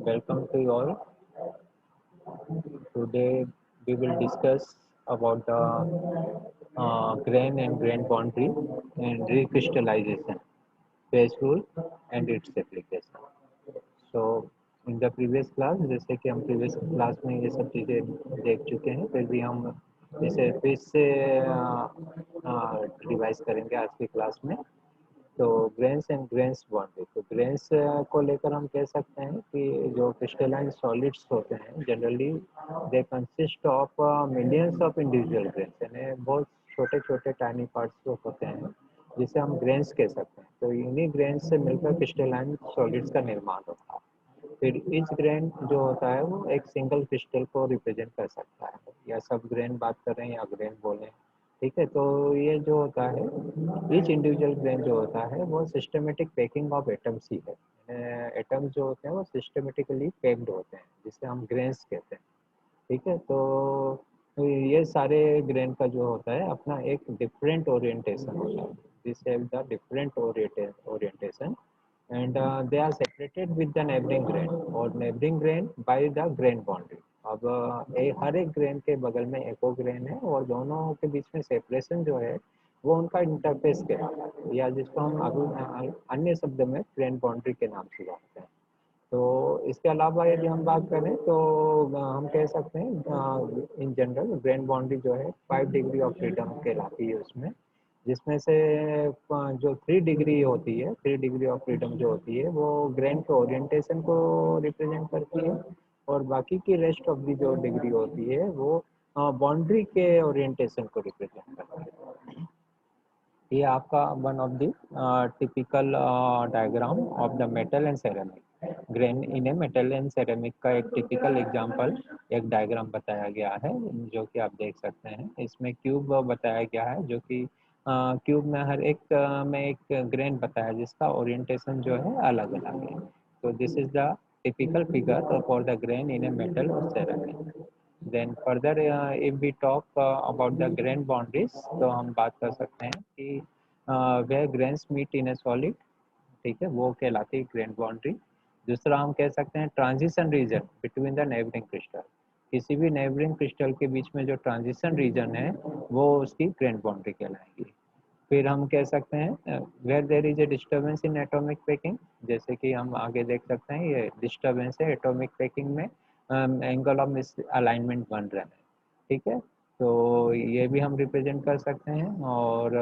Welcome to you all. Today we will discuss about the grain and grain boundary and recrystallization, phase rule and its application. So in the previous class, जैसे कि हम previous class में ये सब चीज़ें देख चुके हैं, फिर भी हम इसे फिर से रिवाइज करेंगे आज की क्लास में। तो ग्रेन्स एंड ग्रेन्स बाउंड्री, तो ग्रेन्स को लेकर हम कह सकते हैं कि जो क्रिस्टलाइन सॉलिड्स होते हैं generally they consist of millions of individual grains, यानी बहुत छोटे छोटे टाइनी पार्ट्स होते हैं जिसे हम ग्रेन्स कह सकते हैं। तो इन्हीं ग्रेन्स से मिलकर क्रिस्टलाइन सॉलिड्स का निर्माण होता है। फिर ईच ग्रेन जो होता है वो एक सिंगल क्रिस्टल को रिप्रेजेंट कर सकता है, या सब ग्रेन बात करें या ग्रेन बोलें, ठीक है। तो ये जो होता है ईच इंडिविजुअल ग्रेन जो होता है वो सिस्टमेटिक पैकिंग ऑफ एटम्स ही है। एटम्स जो होते हैं वो सिस्टमेटिकली पैक्ड होते हैं जिसे हम ग्रेन्स कहते हैं, ठीक है। तो ये सारे ग्रेन का जो होता है अपना एक डिफरेंट ओरिएंटेशन होता है, this have the different orientation and they are separated with the neighboring grain और neighboring grain by the grain boundary। अब हर एक ग्रेन के बगल में एक और ग्रेन है और दोनों के बीच में सेपरेशन जो है वो उनका इंटरफेस कहलाता है, या जिसको हम अभी अन्य शब्द में ग्रेन बाउंड्री के नाम से जानते हैं। तो इसके अलावा यदि हम बात करें तो हम कह सकते हैं इन जनरल ग्रेन बाउंड्री जो है 5 डिग्री ऑफ फ्रीडम कहलाती है उसमें, जिसमें से जो 3 डिग्री होती है, 3 डिग्री ऑफ फ्रीडम जो होती है वो ग्रेन के ओरिएंटेशन को रिप्रेजेंट करती है, और बाकी की रेस्ट ऑफ दी जो डिग्री होती है वो बाउंड्री के ओरिएंटेशन को रिप्रेजेंट करती है। ये आपका one of the typical diagram of the metal and ceramic grain in a metal and ceramic का एक टिपिकल एग्जांपल एक डायग्राम बताया गया है, जो कि आप देख सकते हैं। इसमें क्यूब बताया गया है, जो कि क्यूब में हर एक में एक ग्रेन बताया जिसका ओरिएंटेशन जो है अलग अलग है। तो this is the typical figure for the grain in a metal और ceramic. Then further if we talk about the grain boundaries, तो हम बात कर सकते हैं कि वह grains meet in a solid, ठीक है, वो कहलाती है ग्रेन बाउंड्री। दूसरा हम कह सकते हैं transition region between the neighbouring crystal, किसी भी नेबरिंग क्रिस्टल के बीच में जो ट्रांजिशन रीजन है वो उसकी ग्रेन बाउंड्री कहलाएगी। फिर हम कह सकते हैं where there is a disturbance in atomic packing, जैसे कि हम आगे देख सकते हैं ये डिस्टर्बेंस है एटॉमिक पैकिंग में, एंगल ऑफ मिस अलाइनमेंट बन रहे हैं, ठीक है। तो ये भी हम रिप्रेजेंट कर सकते हैं। और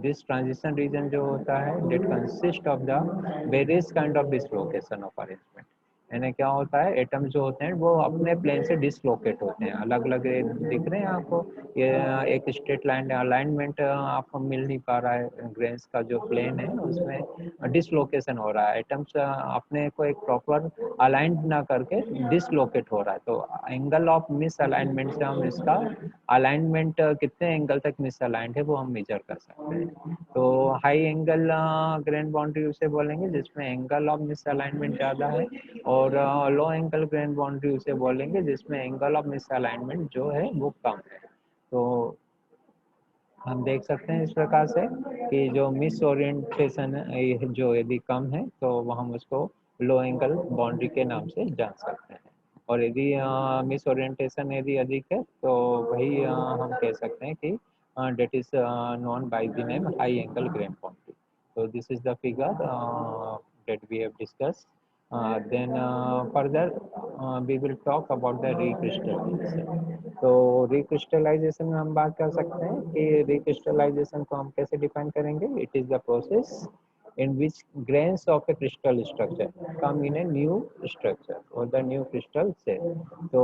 दिस ट्रांजिशन रीजन जो होता है that consist of the various kind of dislocation of arrangement, यानी क्या होता है एटम्स जो होते हैं वो अपने प्लेन से डिसलोकेट होते हैं, अलग अलग दिख रहे हैं आपको। ये एक स्ट्रेट लाइन अलाइनमेंट आपको मिल नहीं पा रहा है, ग्रेन्स का जो प्लेन है उसमें डिसलोकेशन हो रहा है, एटम्स अपने को एक प्रॉपर अलाइन ना करके डिसलोकेट हो रहा है। तो एंगल ऑफ मिस अलाइनमेंट से हम इसका अलाइनमेंट कितने एंगल तक मिस अलाइंड है वो हम मेजर कर सकते हैं। तो हाई एंगल ग्रेन बाउंड्री उसे बोलेंगे जिसमें एंगल ऑफ मिस अलाइनमेंट ज़्यादा है, और लो एंगल ग्रेन बाउंड्री उसे बोलेंगे जिसमें एंगल ऑफ मिस अलाइनमेंट जो है वो कम है। तो हम देख सकते हैं इस प्रकार से कि जो मिस ओरिएंटेशन है जो यदि कम है तो वो हम उसको लो एंगल बाउंड्री के नाम से जान सकते हैं, और यदि मिस ओरिएंटेशन यदि अधिक है तो वही हम कह सकते हैं कि that is known by the name high angle grain boundary. तो this is the figure that we have discussed. Then further we will talk about the recrystallization। तो रिक्रिस्टलाइजेशन में हम बात कर सकते हैं कि रिक्रिस्टलाइजेशन को हम कैसे डिफाइन करेंगे। It is the process in which grains of a crystal structure come in a new structure or the new crystal cell। तो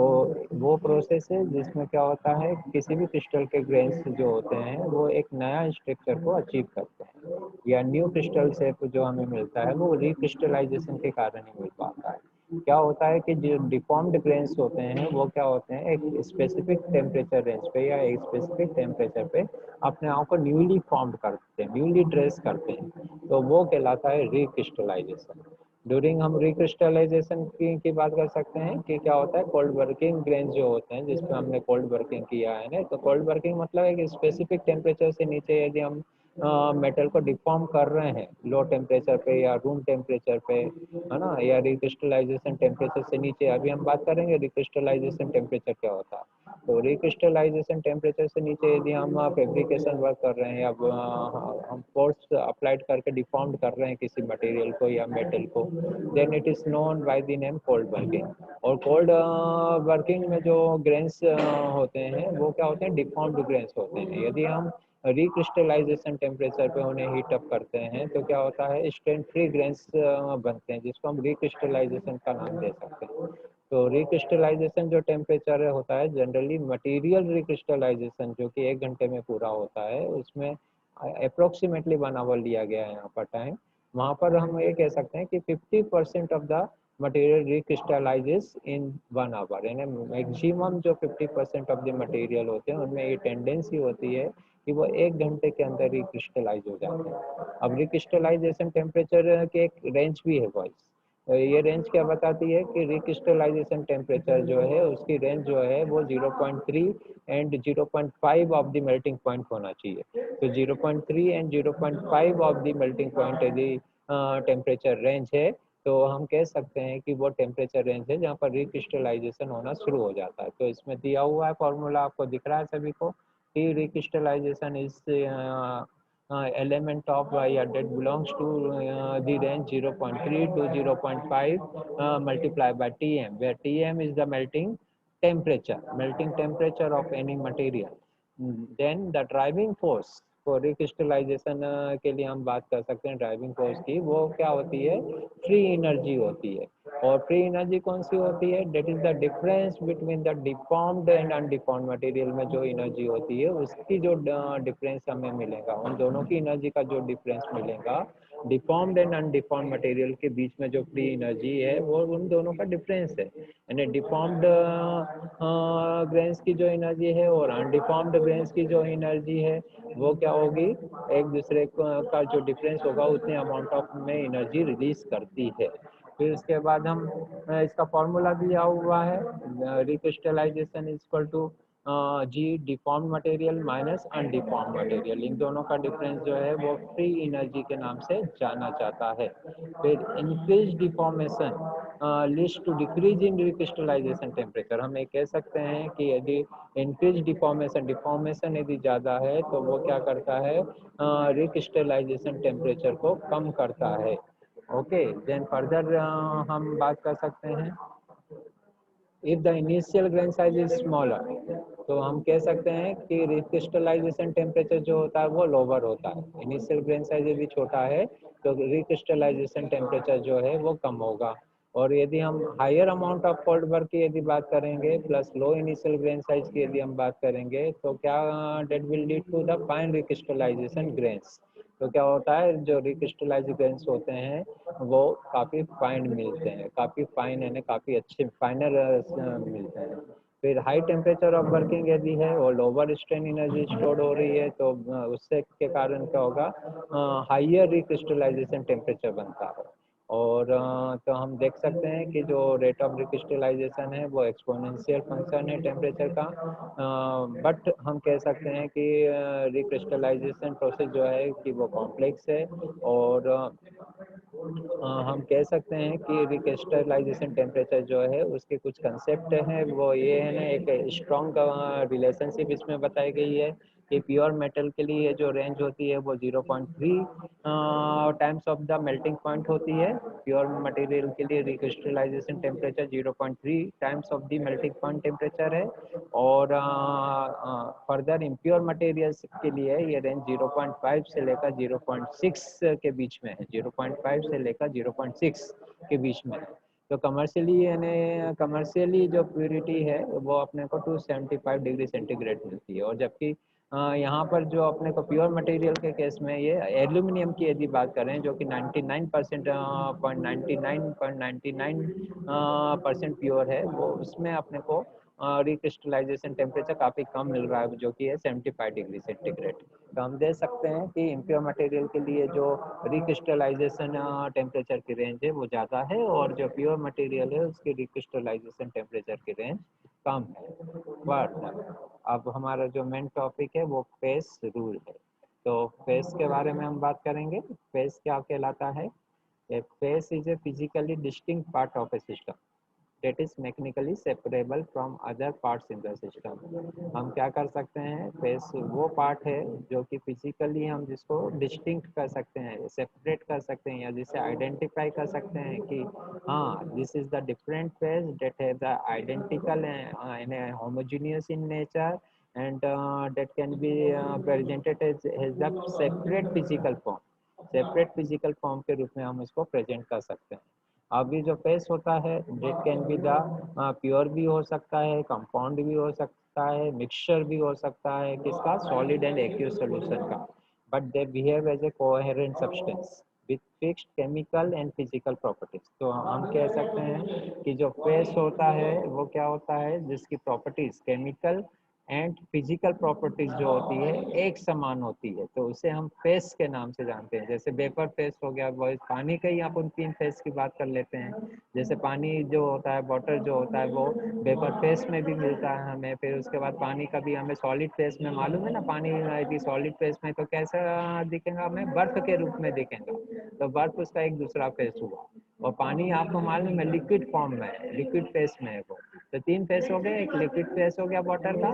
वो प्रोसेस है जिसमें क्या होता है किसी भी क्रिस्टल के ग्रेन्स जो होते हैं वो एक नया स्ट्रक्चर को अचीव करते हैं, या न्यू क्रिस्टल शेप जो हमें मिलता है वो रिक्रिस्टलाइजेशन के कारण ही मिल पाता है। क्या होता है कि जो डिफॉर्म्ड ग्रेन्स होते हैं वो क्या होते हैं एक स्पेसिफिक टेम्परेचर रेंज पे या एक स्पेसिफिक टेम्परेचर पे अपने आप को न्यूली फॉर्म्ड करते हैं, न्यूली ड्रेस करते हैं, तो वो कहलाता है रिक्रिस्टलाइजेशन। ड्यूरिंग हम रिक्रिस्टलाइजेशन की बात कर सकते हैं कि क्या होता है कोल्ड वर्किंग ग्रेन्स जो होते हैं जिसमें हमने कोल्ड वर्किंग किया है ना, तो कोल्ड वर्किंग मतलब एक स्पेसिफिक टेम्परेचर से नीचे यदि हम मेटल को डिफॉर्म कर रहे हैं लो टेम्परेचर पे या रूम टेम्परेचर पे, है ना, या रिक्रिस्टलाइजेशन टेम्परेचर से नीचे। अभी हम बात करेंगे रिक्रिस्टलाइजेशन टेम्परेचर क्या होता है। तो रिक्रिस्टलाइजेशन टेम्परेचर से नीचे यदि हम फैब्रिकेशन वर्क कर रहे हैं या हम फोर्स अप्लाइड करके डिफॉर्म कर रहे हैं किसी मटेरियल को या मेटल को, then it is known by the name cold working. और कोल्ड वर्किंग में जो ग्रेन्स होते हैं वो क्या होते हैं, डिफॉर्म्ड ग्रेन्स होते हैं। यदि हम रिक्रिस्टलाइजेशन टेम्परेचर पे उन्हें हीट अप करते हैं तो क्या होता है, स्ट्रेन फ्री ग्रेन्स बनते हैं, जिसको हम रिक्रिस्टलाइजेशन का नाम दे सकते हैं। तो रिक्रिस्टलाइजेशन जो टेम्परेचर होता है, जनरली मटेरियल रिक्रिस्टलाइजेशन जो कि 1 घंटे में पूरा होता है, उसमें अप्रोक्सीमेटली 1 आवर लिया गया है यहाँ पर टाइम। वहाँ पर हम ये कह सकते हैं कि 50% of the material recrystallizes in 1 hour, यानी मैक्सिमम जो 50% ऑफ द मटेरियल होते हैं उनमें ये टेंडेंसी होती है कि वो 1 घंटे के अंदर रिक्रिस्टलाइज हो जाते हैं। अब रिक्रिस्टलाइजेशन टेम्परेचर के एक रेंज भी है बॉयज। ये रेंज क्या बताती है कि रिक्रिस्टलाइजेशन टेम्परेचर जो है उसकी रेंज जो है वो 0.3 and 0.5 of the melting point होना चाहिए। तो 0.3 and 0.5 of the melting point यदि टेम्परेचर रेंज है तो हम कह सकते हैं कि वो टेम्परेचर रेंज है जहाँ पर रिक्रिस्टलाइजेशन होना शुरू हो जाता है। तो इसमें दिया हुआ है फॉर्मूला, आपको दिख रहा है सभी को, कि recrystallisation is element of that belongs to the range 0.3 to 0.5 multiplied by Tm, where Tm is the melting temperature of any material. Then the driving force for recrystallisation के लिए हम बात कर सकते हैं ड्राइविंग फोर्स की, वो क्या होती है, फ्री एनर्जी होती है। और फ्री एनर्जी कौन सी होती है, that is the difference between the deformed and undeformed material में जो एनर्जी होती है उसकी जो डिफरेंस हमें मिलेगा, उन दोनों की एनर्जी का जो डिफरेंस मिलेगा, डिफॉर्म्ड एंड अनडिफॉर्म्ड मटेरियल के बीच में जो फ्री एनर्जी है वो उन दोनों का डिफरेंस है। यानी डिफॉर्म्ड ग्रेन्स की जो एनर्जी है और अनडिफॉर्म्ड ग्रेन्स की जो एनर्जी है वो क्या होगी, एक दूसरे का जो डिफरेंस होगा उतने अमाउंट ऑफ में एनर्जी रिलीज करती है। फिर इसके बाद हम इसका फॉर्मूला दिया हुआ है, recrystallization is equal to G deformed material minus undeformed material, इन दोनों का डिफरेंस जो है वो फ्री एनर्जी के नाम से जाना जाता है। फिर increase deformation leads to decrease in recrystallisation temperature, हम ये कह सकते हैं कि यदि इंक्रीज डिफॉर्मेशन यदि ज़्यादा है तो वो क्या करता है, रिक्रिस्टलाइजेशन टेम्परेचर को कम करता है। ओके, देन फर्दर हम बात कर सकते हैं, if the initial grain size is smaller, तो हम कह सकते हैं कि रिक्रिस्टलाइजेशन टेम्परेचर जो होता है वो लोअर होता है। इनिशियल ग्रेन साइज यदि छोटा है तो रिक्रिस्टलाइजेशन टेम्परेचर जो है वो कम होगा। और यदि हम higher amount of cold work की यदि बात करेंगे plus low initial grain size की यदि हम बात करेंगे तो क्या that will lead to the fine recrystallisation grains. तो क्या होता है, जो रिक्रिस्टलाइज ग्रेन्स होते हैं वो काफ़ी फाइन मिलते हैं, काफ़ी फाइन यानी काफ़ी अच्छे फाइनर मिलते हैं। फिर हाई टेम्परेचर ऑफ वर्किंग यदि है और लोअर स्ट्रेन एनर्जी स्टोर हो रही है तो उससे के कारण क्या होगा, हाइयर रिक्रिस्टलाइजेशन टेम्परेचर बनता है। और तो हम देख सकते हैं कि जो रेट ऑफ रिक्रिस्टलाइजेशन है वो एक्सपोनेंशियल फंक्शन है टेम्परेचर का, बट हम कह सकते हैं कि रिक्रिस्टलाइजेशन प्रोसेस जो है कि वो कॉम्प्लेक्स है। और हम कह सकते हैं कि रिक्रिस्टलाइजेशन टेम्परेचर जो है उसके कुछ कंसेप्ट हैं, वो ये है ना, एक स्ट्रॉन्ग रिलेशनशिप इसमें बताई गई है कि प्योर मेटल के लिए जो रेंज होती है वो 0.3 times of the melting point होती है। प्योर मटेरियल के लिए recrystallisation temperature 0.3 times of the melting point temperature है। और फर्दर इम्प्योर मटेरियल्स के लिए ये रेंज 0.5 से लेकर 0.6 के बीच में है, 0.5 से लेकर 0.6 के बीच में है। तो कमर्शियली यानी कमर्शियली जो प्योरिटी है वो अपने को 275 डिग्री सेंटीग्रेड मिलती है। और जबकि यहाँ पर जो अपने को प्योर मटेरियल के केस में ये एल्यूमिनियम की यदि बात करें जो कि 99% प्योर है, वो उसमें अपने को रिक्रिस्टलाइजेशन टेम्परेचर काफ़ी कम मिल रहा है जो कि है 75 डिग्री सेंटीग्रेड। तो हम देख सकते हैं कि इम्प्योर मटेरियल के लिए जो रिक्रिस्टलाइजेशन टेम्परेचर की रेंज है वो ज़्यादा है और जो प्योर मटेरियल है उसकी रिक्रिस्टलाइजेशन टेम्परेचर की रेंज कम है। बट अब हमारा जो मेन टॉपिक है वो फेस रूल है। तो फेस के बारे में हम बात करेंगे। फेस क्या कहलाता है? A phase is a physically distinct part of a system that is mechanically separable from other parts in the system। हम क्या कर सकते हैं? फेस वो पार्ट है जो कि फिजिकली हम जिसको डिस्टिंक्ट कर सकते हैं, सेपरेट कर सकते हैं, या जिसे आइडेंटिफाई कर सकते हैं कि हाँ, this is the different phase that है the identical and homogeneous in nature and that can be presented as a separate physical form। Separate physical form के रूप में हम इसको प्रेजेंट कर सकते हैं। अभी जो फेस होता है date can be the pure भी हो सकता है, कंपाउंड भी हो सकता है, मिक्सचर भी हो सकता है, किसका? सॉलिड एंड एक्यूज सोल्यूशन का। But they behave as a coherent substance with fixed chemical and physical properties. तो हम कह सकते हैं कि जो फेस होता है वो क्या होता है, जिसकी properties chemical and physical properties जो होती है एक समान होती है, तो उसे हम फेस के नाम से जानते हैं। जैसे वेपर फेस हो गया, वो पानी का ही अपन तीन फेस की बात कर लेते हैं। जैसे पानी जो होता है, वाटर जो होता है, वो वेपर फेस में भी मिलता है हमें। फिर उसके बाद पानी का भी हमें सॉलिड फेस में मालूम है ना, पानी यदि सॉलिड फेस में तो कैसा दिखेगा? हमें बर्फ के रूप में दिखेगा, तो बर्फ उसका एक दूसरा फेस हुआ। और पानी आपको मालूम है लिक्विड फॉर्म में है, लिक्विड फेस में है वो। तो तीन फेस हो गए, एक लिक्विड फेस हो गया वाटर का,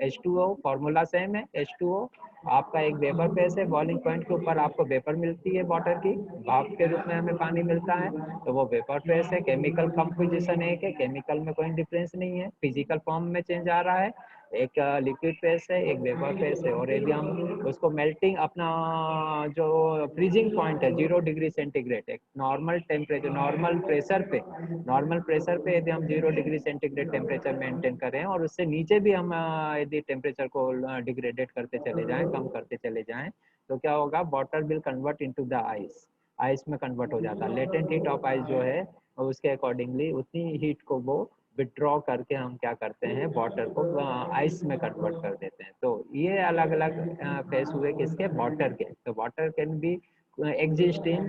H2O फॉर्मूला सेम है, H2O। आपका एक वेपर फेस है, बॉइलिंग पॉइंट के ऊपर आपको वेपर मिलती है वाटर की, भाप के रूप में हमें पानी मिलता है, तो वो वेपर फेस है। केमिकल कंपोजिशन एक है, केमिकल में कोई डिफरेंस नहीं है, फिजिकल फॉर्म में चेंज आ रहा है। एक लिक्विड फेस है, एक वेपर फेस है। और यदि हम उसको मेल्टिंग अपना जो फ्रीजिंग पॉइंट है 0 डिग्री सेंटीग्रेड, एक नॉर्मल टेम्परेचर, नॉर्मल प्रेशर पे यदि हम 0 डिग्री सेंटीग्रेड टेम्परेचर मेंटेन करें और उससे नीचे भी हम यदि टेम्परेचर को डिग्रेडेट करते चले जाएं, कम करते चले जाएं, तो क्या होगा? Water will convert into the ice, ice में कन्वर्ट हो जाता है। लेटेंट हीट ऑफ आइस जो है उसके अकॉर्डिंगली उतनी हीट को वो विड्रॉ करके हम क्या करते हैं? वाटर को आइस में कन्वर्ट कर देते हैं। तो ये अलग अलग फेस हुए किसके? वाटर के। तो water can be exist in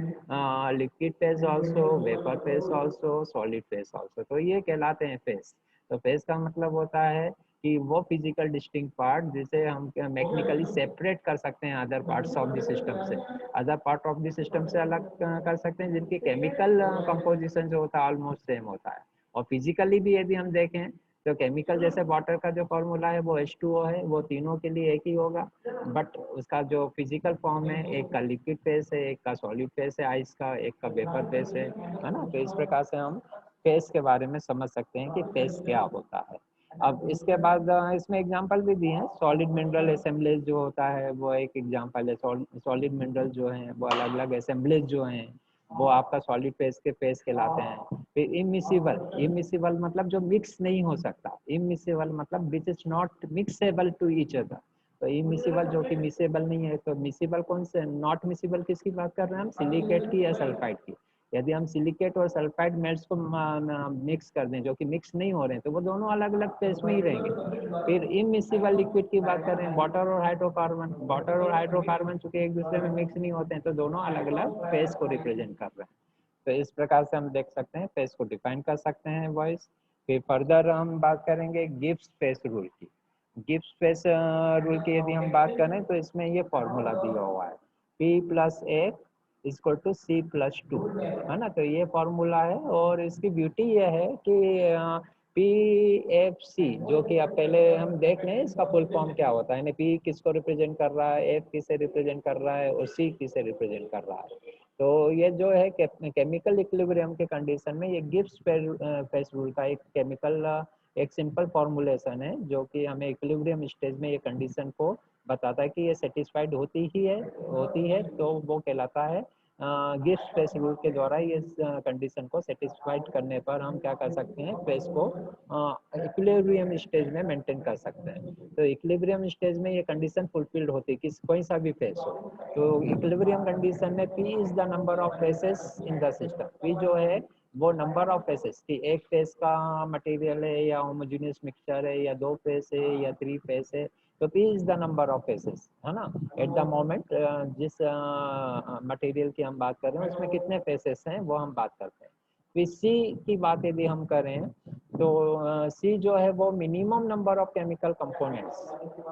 liquid phase also, vapor phase also, solid phase also। तो ये कहलाते हैं फेस। तो फेस का मतलब होता है कि वो फिजिकल डिस्टिंक्ट पार्ट जिसे हम मैकेनिकली सेपरेट कर सकते हैं other parts of the system से, other part of the system से अलग कर सकते हैं, जिनकी केमिकल कंपोजिशन जो होता है ऑलमोस्ट सेम होता है। और फिजिकली भी यदि हम देखें तो केमिकल जैसे वाटर का जो फॉर्मूला है वो H2O है, वो तीनों के लिए एक ही होगा। बट उसका जो फिजिकल फॉर्म है, एक का लिक्विड फेस है, एक का सॉलिड फेस है आइस का, एक का वेपर फेस है ना। तो इस प्रकार से हम फेस के बारे में समझ सकते हैं कि फेस क्या होता है। अब इसके बाद इसमें एग्जांपल भी दिए हैं। सॉलिड मिनरल असेंबलीज जो होता है वो एक एग्जांपल है। सॉलिड मिनरल जो है वो अलग अलग असेंबलीज जो हैं वो आपका सॉलिड फेस के फेस कहलाते हैं। फिर इमिसिबल मतलब जो मिक्स नहीं हो सकता, इमिसिबल मतलब which is not mixable to each other. तो इमिसिबल जो कि मिसेबल नहीं है। तो मिसेबल कौन से? नॉट मिसेबल किसकी बात कर रहे हैं हम? सिलिकेट की या सल्फाइड की। यदि हम सिलिकेट और सल्फाइड मेल्ट्स को मिक्स कर दें जो कि मिक्स नहीं हो रहे हैं, तो वो दोनों अलग अलग फेस में ही रहेंगे। फिर इमिसिबल लिक्विड की बात कर रहे हैं, वाटर और हाइड्रोकार्बन। वाटर और हाइड्रोकार्बन चूंकि एक दूसरे में मिक्स नहीं होते हैं, तो दोनों अलग अलग फेस को रिप्रेजेंट कर रहे हैं। तो इस प्रकार से हम देख सकते हैं, फेस को डिफाइन कर सकते हैं वॉइस। फिर फर्दर हम बात करेंगे गिब्स फेस रूल की। गिब्स फेस रूल की यदि हम बात करें तो इसमें ये फॉर्मूला दिया हुआ है, P+1 इक्वल टू C+2, है ना। तो ये फॉर्मूला है और इसकी ब्यूटी ये है कि PFC जो कि अब पहले हम देख लें इसका फुल फॉर्म क्या होता है, यानी P किसको रिप्रेजेंट कर रहा है, F किसे रिप्रेजेंट कर रहा है और C किसे रिप्रेजेंट कर रहा है। तो ये जो है केमिकल इक्विलिब्रियम के कंडीशन में ये गिब्स फेस रूल का एक केमिकल एक सिंपल फॉर्मूलेशन है जो कि हमें इक्विलिब्रियम स्टेज में ये कंडीशन को बताता है कि ये सेटिस्फाइड होती है तो वो कहलाता है गिब्स फेस रूल के द्वारा। ये कंडीशन को सेटिस्फाइड करने पर हम क्या कर सकते हैं? फेस को इक्विलिब्रियम स्टेज में मेंटेन कर सकते हैं। तो इक्विलिब्रियम स्टेज में ये कंडीशन फुलफिल्ड होती है किस कोई सा भी फेस हो। तो इक्विलिब्रियम कंडीशन में P is the number of faces in the system. P जो है वो नंबर ऑफ फेसेस की, एक फेस का मटेरियल है या होमोजेनियस मिक्सचर है या दो फेस है या थ्री फेस है, तो P is the number of faces, है ना। एट द मोमेंट जिस मटेरियल की हम बात कर रहे हैं उसमें कितने फेसेस हैं वो हम बात करते हैं। फिर C की बात यदि हम करें तो सी जो है वो minimum number of chemical components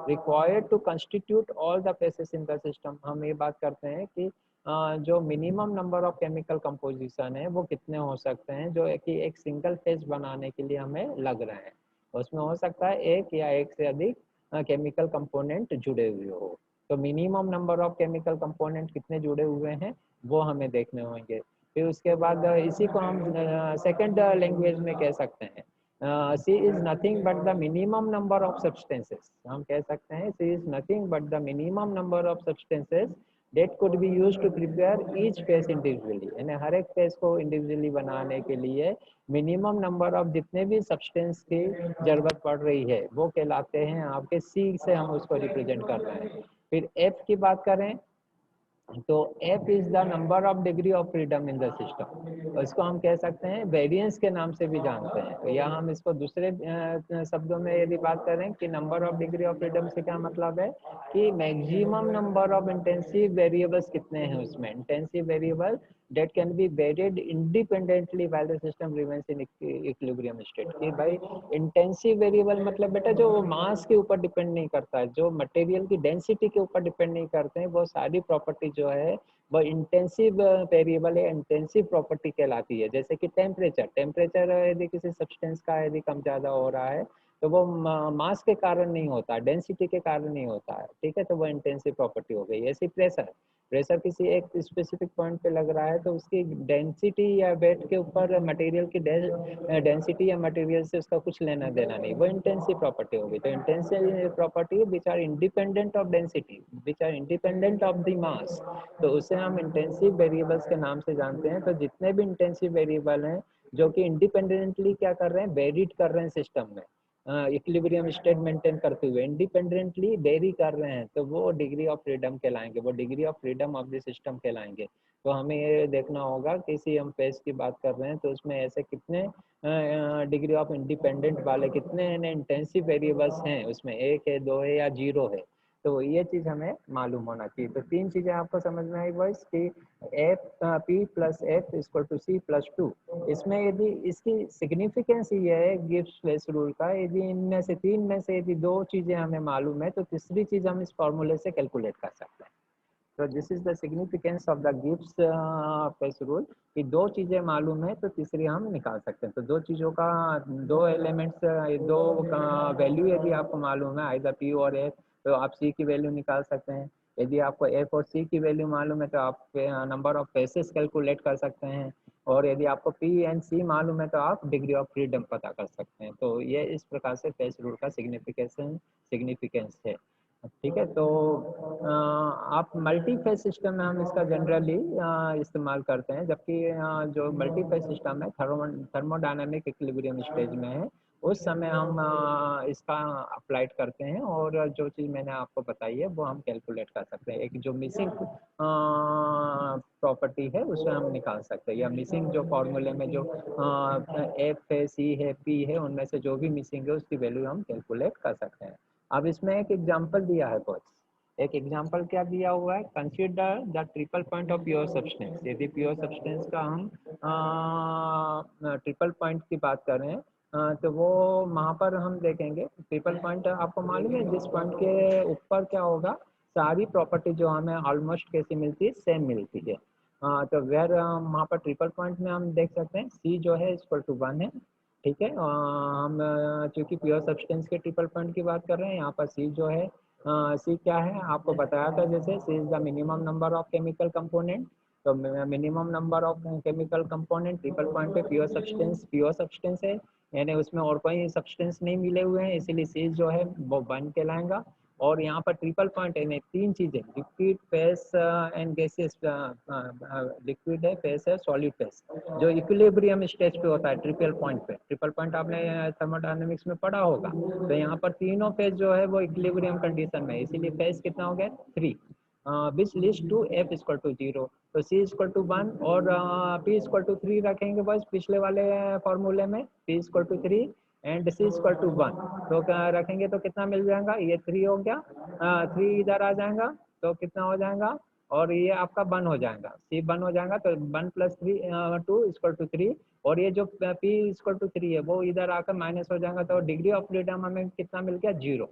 required to constitute all the phases in the system. हम ये बात करते हैं कि जो minimum number of chemical composition है वो कितने हो सकते हैं जो कि एक सिंगल फेज बनाने के लिए हमें लग रहे हैं। उसमें हो सकता है एक या एक से अधिक केमिकल कंपोनेंट जुड़े हुए हो। तो minimum number of chemical component कितने जुड़े हुए हैं वो हमें देखने होंगे। फिर उसके बाद इसी को हम सेकंड लैंग्वेज में कह सकते हैं, C is nothing but the minimum number of substances. हम कह सकते हैं C is nothing but the minimum number of substances that could be use to prepare each phase individually. यानी हर एक फेस को इंडिविजुअली बनाने के लिए मिनिमम नंबर ऑफ जितने भी सब्सटेंस की जरूरत पड़ रही है वो कहलाते हैं आपके सी से हम उसको रिप्रेजेंट कर रहे हैं। फिर एफ की बात करें तो F is the number of degree of freedom in the system. इसको हम कह सकते हैं वेरिएंस के नाम से भी जानते हैं। तो या हम इसको दूसरे शब्दों में यदि बात करें कि number of degree of freedom से क्या मतलब है कि maximum number of intensive variables कितने हैं उसमें। Intensive variable that can be varied independently while the system remains in equilibrium state। कि भाई इंटेंसिव वेरिएबल मतलब बेटा जो मास के ऊपर डिपेंड नहीं करता है, जो मटेरियल की डेंसिटी के ऊपर डिपेंड नहीं करते हैं, वो सारी प्रॉपर्टी जो है वो इंटेंसिव वेरिएबल या इंटेंसिव प्रॉपर्टी कहलाती है। जैसे कि टेम्परेचर, टेम्परेचर यदि किसी सब्सटेंस का यदि कम ज़्यादा हो रहा है तो वो मास के कारण नहीं होता, डेंसिटी के कारण नहीं होता है, ठीक है, तो वो इंटेंसिव प्रॉपर्टी हो गई। ऐसी प्रेशर, प्रेशर किसी एक स्पेसिफिक पॉइंट पे लग रहा है तो उसकी डेंसिटी या वेट के ऊपर मटेरियल की डेंसिटी या मटेरियल से उसका कुछ लेना देना नहीं, वो इंटेंसिव प्रॉपर्टी होगी। तो intensive property which are independent of density, which are independent of the mass, तो उसे हम इंटेंसिव वेरिएबल्स के नाम से जानते हैं। तो जितने भी इंटेंसिव वेरिएबल हैं जो कि इंडिपेंडेंटली क्या कर रहे हैं, वेरीड कर रहे हैं सिस्टम में, इक्विलिब्रियम स्टेट मेंटेन करते हुए इंडिपेंडेंटली वेरी कर रहे हैं, तो वो डिग्री ऑफ फ्रीडम कहलाएंगे, वो degree of freedom of the system कहलाएंगे। तो हमें ये देखना होगा किसी हम फेस की बात कर रहे हैं तो उसमें ऐसे कितने डिग्री ऑफ इंडिपेंडेंट वाले कितने इंटेंसिव वेरिएबल्स हैं, उसमें एक है, दो है या जीरो है। तो ये चीज़ हमें मालूम होना चाहिए। तो तीन चीज़ें आपको समझ में आई बॉयस कि F P plus F equal to C plus two. इसमें यदि इसकी सिग्निफिकेंस ये है गिब्स फ्लेस रूल का, यदि इनमें से तीन में से यदि दो चीज़ें हमें मालूम है तो तीसरी चीज़ हम इस फॉर्मूले से कैलकुलेट कर सकते हैं। तो this is the significance of the Gibbs flesh rule कि दो चीज़ें मालूम है तो तीसरी हम निकाल सकते हैं। तो दो चीज़ों का, दो एलिमेंट्स, दो वैल्यू यदि आपको मालूम है आइदर पी और एफ तो आप सी की वैल्यू निकाल सकते हैं। यदि आपको एफ और सी की वैल्यू मालूम है तो आप नंबर ऑफ फेसेस कैलकुलेट कर सकते हैं। और यदि आपको पी एंड सी मालूम है तो आप डिग्री ऑफ फ्रीडम पता कर सकते हैं। तो ये इस प्रकार से फेस रूल का सिग्निफिकेंस है। ठीक है, तो आप मल्टी फेज सिस्टम में हम इसका जनरली इस्तेमाल करते हैं, जबकि जो मल्टी फेज सिस्टम है थर्मोडायनामिक इक्विलिब्रियम स्टेज में है, उस समय हम इसका अप्लाइड करते हैं और जो चीज़ मैंने आपको बताई है वो हम कैलकुलेट कर सकते हैं। एक जो मिसिंग प्रॉपर्टी है उसे हम निकाल सकते हैं, या मिसिंग जो फॉर्मूले में जो एफ है, सी है, पी है, उनमें से जो भी मिसिंग है उसकी वैल्यू हम कैलकुलेट कर सकते हैं। अब इसमें एक एग्जांपल दिया है बॉयस, एक एग्जांपल क्या दिया हुआ है, consider the triple point of pure substance. यदि प्योर सब्सटेंस का हम ट्रिपल पॉइंट की बात करें तो वो वहाँ पर हम देखेंगे ट्रिपल पॉइंट, आपको मालूम है जिस पॉइंट के ऊपर क्या होगा, सारी प्रॉपर्टी जो हमें ऑलमोस्ट कैसी मिलती है, सेम मिलती है। तो वेर वहाँ पर ट्रिपल पॉइंट में हम देख सकते हैं सी जो है इक्वल टू 1 है, ठीक है। हम चूँकि प्योर सब्सटेंस के ट्रिपल पॉइंट की बात कर रहे हैं, यहाँ पर सी जो है, सी क्या है आपको बताया था, जैसे C is the minimum number of chemical component. तो minimum number of chemical component triple point पे प्योर सब्सटेंस है, यानी उसमें और कोई सब्सटेंस नहीं मिले हुए हैं, इसीलिए सी जो है वो 1 कहलाएगा। और यहाँ पर ट्रिपल पॉइंट है, तीन चीजें liquid phase and gases, liquid है, फेस है, सॉलिड फेस, जो इक्विलिब्रियम स्टेज पे होता है ट्रिपल पॉइंट पे। ट्रिपल पॉइंट आपने थर्मोडायनेमिक्स में पढ़ा होगा। तो यहाँ पर तीनों फेज जो है वो इक्विलिब्रियम कंडीशन में, इसीलिए फेज कितना हो गया 3, which leads to F equal to 0, तो सी इक्वल टू 1 और पी इक्वल टू 3 रखेंगे बस पिछले वाले फॉर्मूले में, P equal to 3 and C equal to 1। तो क्या रखेंगे तो कितना मिल जाएगा, ये 3 हो गया, 3 इधर आ जाएगा तो कितना हो जाएगा और ये आपका 1 हो जाएगा, सी 1 हो जाएगा तो 1 प्लस 2 इक्वल टू 3, और ये जो पी इक्वल टू 3 है वो इधर आकर माइनस हो जाएगा, तो डिग्री ऑफ फ्रीडम हमें कितना मिल गया, 0।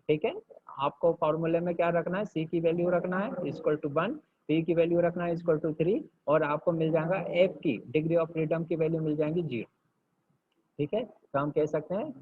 ठीक है, आपको फॉर्मूले में क्या रखना है, सी की वैल्यू रखना है इक्वल टू 1, पी की वैल्यू रखना है इक्वल टू 3, और आपको मिल जाएगा एफ की डिग्री ऑफ फ्रीडम की वैल्यू मिल जाएगी 0। ठीक है, तो हम कह सकते हैं